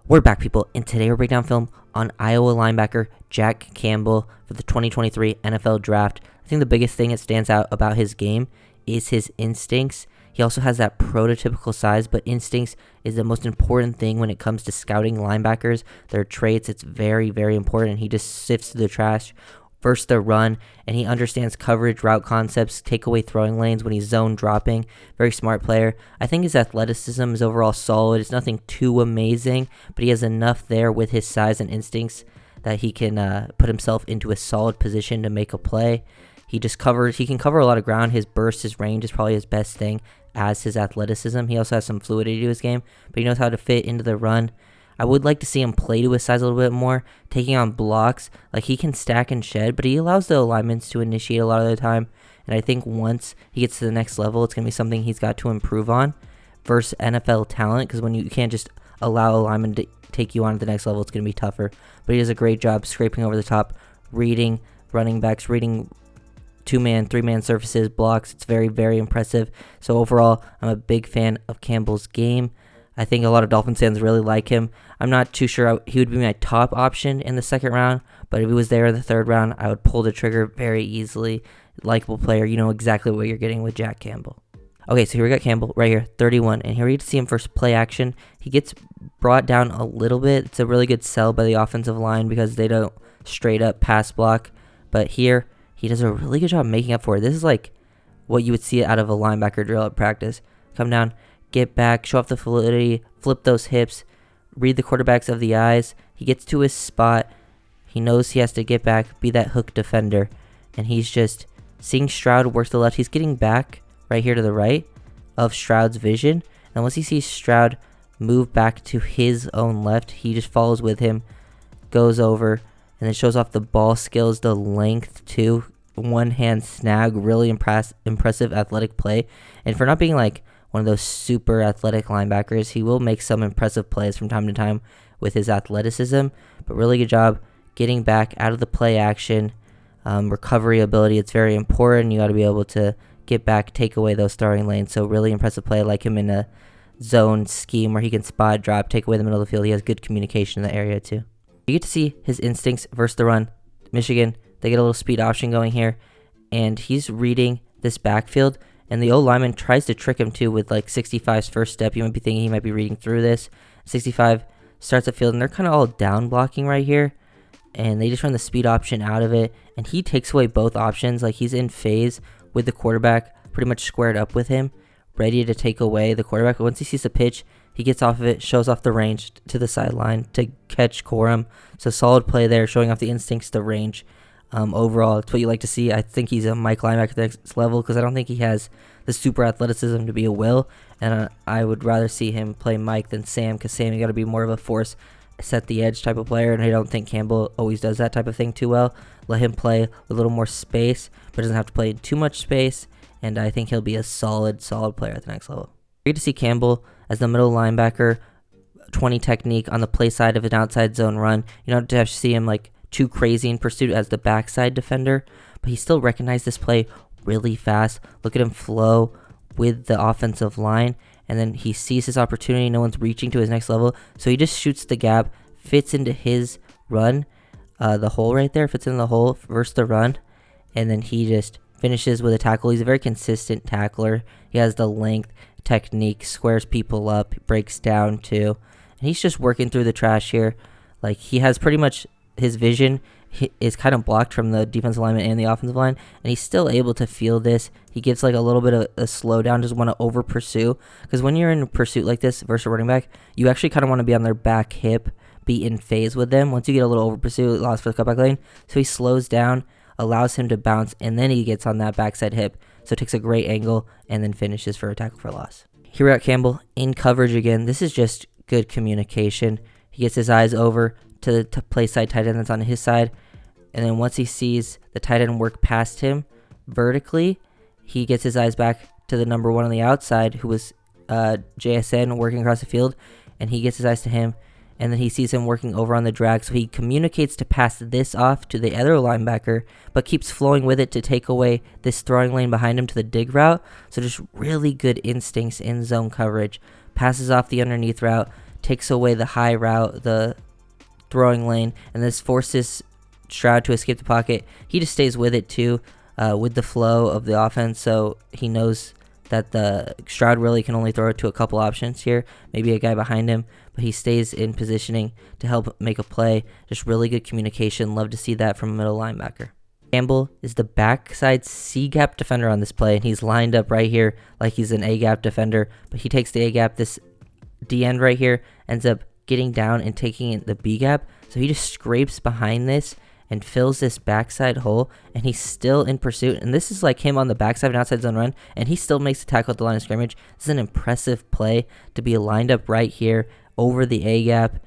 We're back, people, and today we're breaking down film on Iowa linebacker Jack Campbell for the 2023 NFL Draft. I think the biggest thing that stands out about his game is his instincts. He also has that prototypical size, but instincts is the most important thing when it comes to scouting linebackers. Their traits, it's very, very important. He just sifts through the trash versus the run, and he understands coverage, route concepts, takeaway throwing lanes when he's zone dropping. Very smart player. I think his athleticism is overall solid. It's nothing too amazing, but he has enough there with his size and instincts that he can put himself into a solid position to make a play. He can cover a lot of ground. His burst, his range is probably his best thing as his athleticism. He also has some fluidity to his game, but he knows how to fit into the run. I would like to see him play to his size a little bit more, taking on blocks. Like, he can stack and shed, but he allows the alignments to initiate a lot of the time. And I think once he gets to the next level, it's going to be something he's got to improve on versus NFL talent, because when you can't just allow alignment to take you on to the next level, it's going to be tougher. But he does a great job scraping over the top, reading running backs, reading two-man, three-man surfaces, blocks. It's very, very impressive. So overall, I'm a big fan of Campbell's game. I think a lot of Dolphins fans really like him. I'm not too sure he would be my top option in the second round, but if he was there in the third round, I would pull the trigger very easily. Likable player. You know exactly what you're getting with Jack Campbell. Okay, so here we got Campbell right here, 31, and here we get to see him first play action. He gets brought down a little bit. It's a really good sell by the offensive line because they don't straight up pass block, but here he does a really good job making up for it. This is like what you would see out of a linebacker drill at practice. Come down, get back, show off the fluidity, flip those hips, read the quarterbacks of the eyes. He gets to his spot. He knows he has to get back, be that hook defender. And he's just seeing Stroud work to the left. He's getting back right here to the right of Stroud's vision. And once he sees Stroud move back to his own left, he just follows with him, goes over, and then shows off the ball skills, the length too. One-hand snag, really impressive athletic play. And for not being like one of those super athletic linebackers, he will make some impressive plays from time to time with his athleticism, but really good job getting back out of the play action. Recovery ability, it's very important. You got to be able to get back, take away those throwing lanes. So really impressive play. I like him in a zone scheme where he can spot, drop, take away the middle of the field. He has good communication in the area too. You get to see his instincts versus the run. Michigan, they get a little speed option going here, and he's reading this backfield. And the O-lineman tries to trick him too with like 65's first step. You might be thinking he might be reading through this. 65 starts the field, and they're kind of all down blocking right here. And they just run the speed option out of it. And he takes away both options. Like, he's in phase with the quarterback, pretty much squared up with him, ready to take away the quarterback. But once he sees the pitch, he gets off of it, shows off the range to the sideline to catch Corum. So solid play there, showing off the instincts, the range. Overall, it's what you like to see. I think he's a Mike linebacker at the next level because I don't think he has the super athleticism to be a Will, and I would rather see him play Mike than Sam, because Sam, you got to be more of a force, set the edge type of player, and I don't think Campbell always does that type of thing too well. Let him play a little more space, but doesn't have to play in too much space, and I think he'll be a solid player at the next level. Great to see Campbell as the middle linebacker, 20 technique on the play side of an outside zone run. You don't have to see him like too crazy in pursuit as the backside defender, but he still recognized this play really fast. Look at him flow with the offensive line, and then he sees his opportunity. No one's reaching to his next level, so he just shoots the gap, fits into his run, the hole right there, fits in the hole versus the run, and then he just finishes with a tackle. He's a very consistent tackler. He has the length, technique, squares people up, breaks down too, and he's just working through the trash here. Like, he has pretty much his vision is kind of blocked from the defensive lineman and the offensive line, and he's still able to feel this. He gives like a little bit of a slowdown, doesn't want to over pursue, because when you're in pursuit like this versus a running back, you actually kind of want to be on their back hip, be in phase with them. Once you get a little over pursuit, lost for the cutback lane, so he slows down, allows him to bounce, and then he gets on that backside hip, so takes a great angle and then finishes for a tackle for loss. Here we got Campbell in coverage again. This is just good communication. He gets his eyes over to the play side tight end that's on his side, and then once he sees the tight end work past him vertically, he gets his eyes back to the number one on the outside, who was JSN working across the field, and he gets his eyes to him, and then he sees him working over on the drag, so he communicates to pass this off to the other linebacker, but keeps flowing with it to take away this throwing lane behind him to the dig route. So just really good instincts in zone coverage. Passes off the underneath route, takes away the high route, the throwing lane, and this forces Stroud to escape the pocket. He just stays with it too, with the flow of the offense, so he knows that the Stroud really can only throw it to a couple options here, maybe a guy behind him, but he stays in positioning to help make a play. Just really good communication. Love to see that from a middle linebacker. Campbell is the backside C-gap defender on this play, and he's lined up right here like he's an A-gap defender, but he takes the A-gap. This D-end right here ends up getting down and taking the B-gap, so he just scrapes behind this and fills this backside hole, and he's still in pursuit. And this is like him on the backside of an outside zone run, and he still makes the tackle at the line of scrimmage. This is an impressive play to be lined up right here over the A-gap,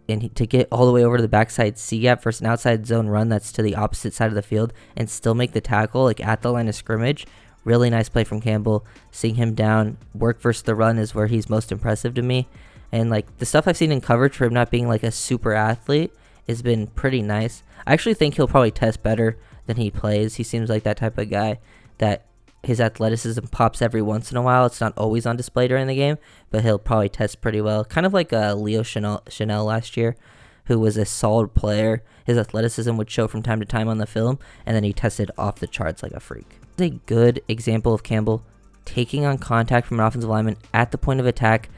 and to get all the way over to the backside C-gap versus an outside zone run that's to the opposite side of the field and still make the tackle at the line of scrimmage. Really nice play from Campbell. Seeing him down, work versus the run is where he's most impressive to me. And the stuff I've seen in coverage for him not being a super athlete has been pretty nice. I actually think he'll probably test better than he plays. He seems like that type of guy that his athleticism pops every once in a while. It's not always on display during the game, but he'll probably test pretty well. Kind of like Leo Chanel last year, who was a solid player. His athleticism would show from time to time on the film, and then he tested off the charts like a freak. It's a good example of Campbell taking on contact from an offensive lineman at the point of attack,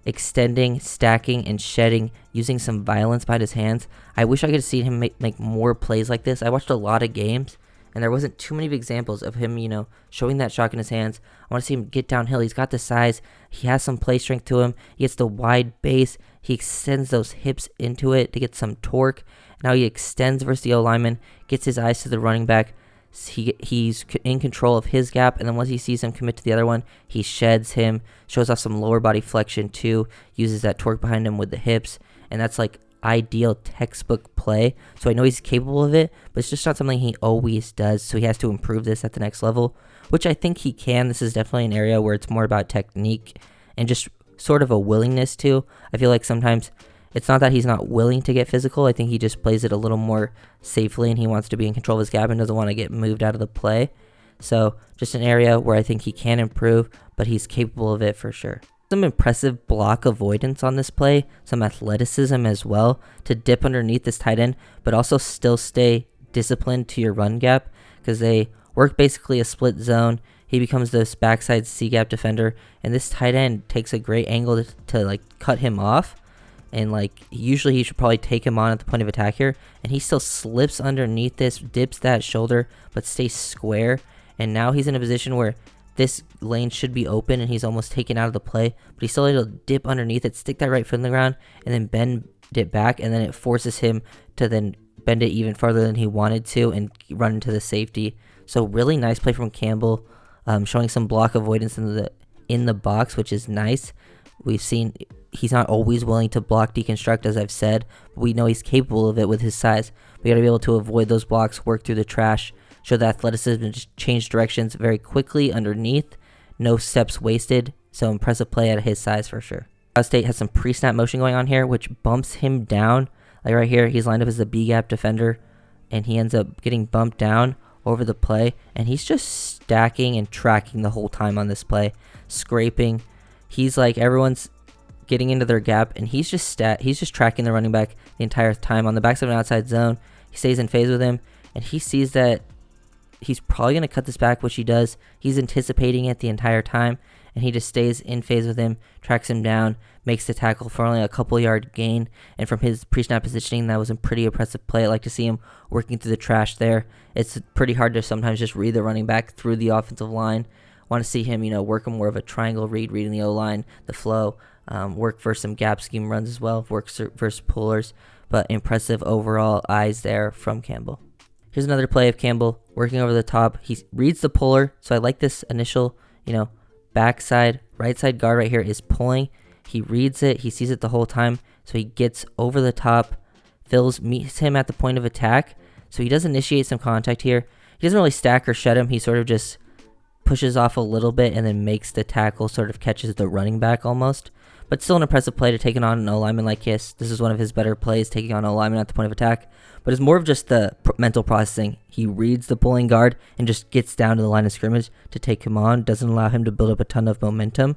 extending, stacking, and shedding, using some violence behind his hands. I wish I could have seen him make more plays like this. I watched a lot of games, and there wasn't too many examples of him, showing that shock in his hands. I want to see him get downhill. He's got the size. He has some play strength to him. He gets the wide base. He extends those hips into it to get some torque. Now he extends versus the O-lineman, gets his eyes to the running back. He's in control of his gap, and then once he sees him commit to the other one, he sheds him, shows off some lower body flexion too, uses that torque behind him with the hips, and that's ideal textbook play. So I know he's capable of it, but it's just not something he always does, so he has to improve this at the next level, which I think he can. This is definitely an area where it's more about technique and just sort of a willingness to. I feel like sometimes it's not that he's not willing to get physical. I think he just plays it a little more safely, and he wants to be in control of his gap and doesn't want to get moved out of the play. So just an area where I think he can improve, but he's capable of it for sure. Some impressive block avoidance on this play, some athleticism as well to dip underneath this tight end, but also still stay disciplined to your run gap because they work basically a split zone. He becomes this backside C-gap defender, and this tight end takes a great angle to cut him off. And usually he should probably take him on at the point of attack here, and he still slips underneath this, dips that shoulder, but stays square. And now he's in a position where this lane should be open, and he's almost taken out of the play, but he's still able to dip underneath it, stick that right foot in the ground, and then bend it back, and then it forces him to then bend it even farther than he wanted to and run into the safety. So really nice play from Campbell, showing some block avoidance in the box, which is nice. We've seen he's not always willing to block deconstruct, as I've said, but we know he's capable of it with his size. We got to be able to avoid those blocks, work through the trash, show the athleticism, and just change directions very quickly underneath. No steps wasted, so impressive play at his size for sure. Ohio State has some pre-snap motion going on here, which bumps him down. Right here, he's lined up as a B-gap defender, and he ends up getting bumped down over the play, and he's just stacking and tracking the whole time on this play, scraping. He's everyone's getting into their gap, and he's just tracking the running back the entire time on the backside of an outside zone. He stays in phase with him, and he sees that he's probably going to cut this back, which he does. He's anticipating it the entire time, and he just stays in phase with him, tracks him down, makes the tackle for only a couple yard gain. And from his pre-snap positioning, that was a pretty impressive play. I like to see him working through the trash there. It's pretty hard to sometimes just read the running back through the offensive line. Want to see him, work more of a triangle read, reading the O-line, the flow, work for some gap scheme runs as well, work versus pullers, but impressive overall eyes there from Campbell. Here's another play of Campbell working over the top. He reads the puller, so I like this initial, backside, right side guard right here is pulling. He reads it, he sees it the whole time, so he gets over the top. Meets him at the point of attack, so he does initiate some contact here. He doesn't really stack or shed him, he sort of just pushes off a little bit and then makes the tackle, sort of catches the running back almost. But still an impressive play to take on an O-lineman like Kiss. This is one of his better plays, taking on an O-lineman at the point of attack. But it's more of just the mental processing. He reads the pulling guard and just gets down to the line of scrimmage to take him on. Doesn't allow him to build up a ton of momentum.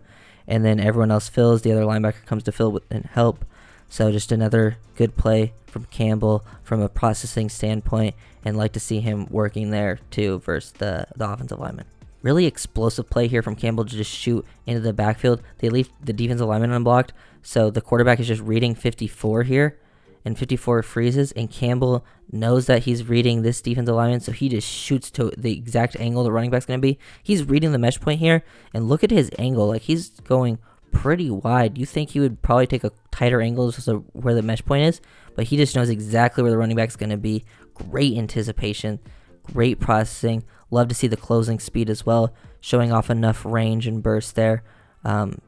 and then everyone else fills. The other linebacker comes to fill and help. So just another good play from Campbell from a processing standpoint, and like to see him working there too versus the offensive lineman. Really explosive play here from Campbell to just shoot into the backfield. They leave the defensive lineman unblocked, so the quarterback is just reading 54 here, and 54 freezes, and Campbell knows that he's reading this defensive lineman, so he just shoots to the exact angle the running back's going to be. He's reading the mesh point here, and look at his angle. Like, he's going pretty wide. You think he would probably take a tighter angle to where the mesh point is, but he just knows exactly where the running back's going to be. Great anticipation, great processing. Love to see the closing speed as well, showing off enough range and burst there.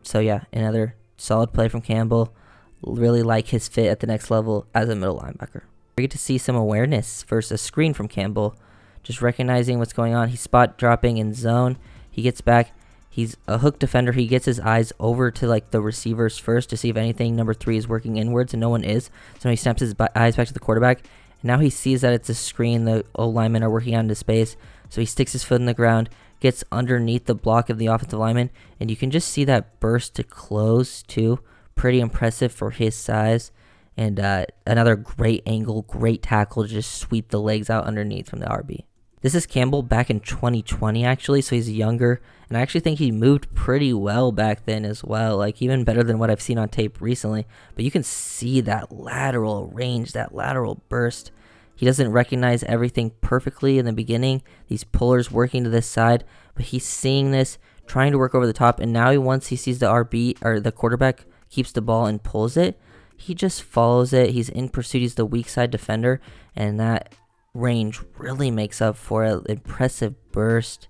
So yeah, another solid play from Campbell. Really like his fit at the next level as a middle linebacker. We get to see some awareness versus a screen from Campbell, just recognizing what's going on. He's spot dropping in zone. He gets back. He's a hook defender. He gets his eyes over to like the receivers first to see if anything number 3 is working inwards, and no one is. So he snaps his eyes back to the quarterback. And now he sees that it's a screen the O-linemen are working out into space. So he sticks his foot in the ground, gets underneath the block of the offensive lineman, and you can just see that burst to close too. Pretty impressive for his size. And another great angle, great tackle to just sweep the legs out underneath from the RB. This is Campbell back in 2020 actually, so he's younger. And I actually think he moved pretty well back then as well, like even better than what I've seen on tape recently. But you can see that lateral range, that lateral burst. He doesn't recognize everything perfectly in the beginning. These pullers working to this side, but he's seeing this, trying to work over the top. And now once he sees the RB or the quarterback keeps the ball and pulls it, he just follows it. He's in pursuit. He's the weak side defender, and that range really makes up for an impressive burst.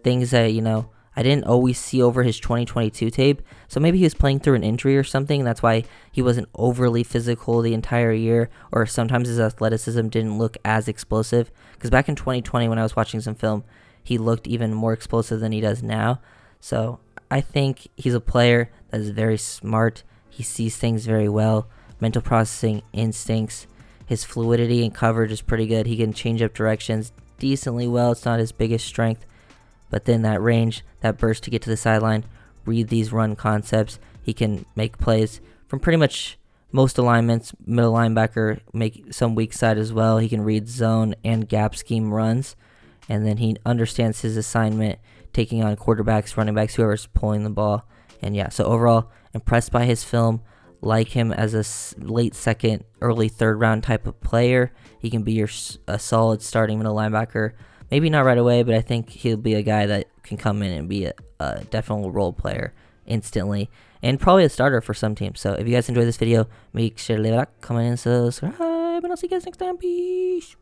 Things that, I didn't always see over his 2022 tape. So maybe he was playing through an injury or something. That's why he wasn't overly physical the entire year, or sometimes his athleticism didn't look as explosive. Because back in 2020, when I was watching some film, he looked even more explosive than he does now. So I think he's a player that is very smart. He sees things very well. Mental processing, instincts. His fluidity and coverage is pretty good. He can change up directions decently well. It's not his biggest strength. But then that range, that burst to get to the sideline, read these run concepts. He can make plays from pretty much most alignments. Middle linebacker, make some weak side as well. He can read zone and gap scheme runs. And then he understands his assignment, taking on quarterbacks, running backs, whoever's pulling the ball. And yeah, so overall, impressed by his film. Like him as a late second, early third round type of player. He can be a solid starting middle linebacker. Maybe not right away, but I think he'll be a guy that can come in and be a definite role player instantly. And probably a starter for some teams. So if you guys enjoyed this video, make sure to leave a like, comment, and subscribe. And I'll see you guys next time. Peace.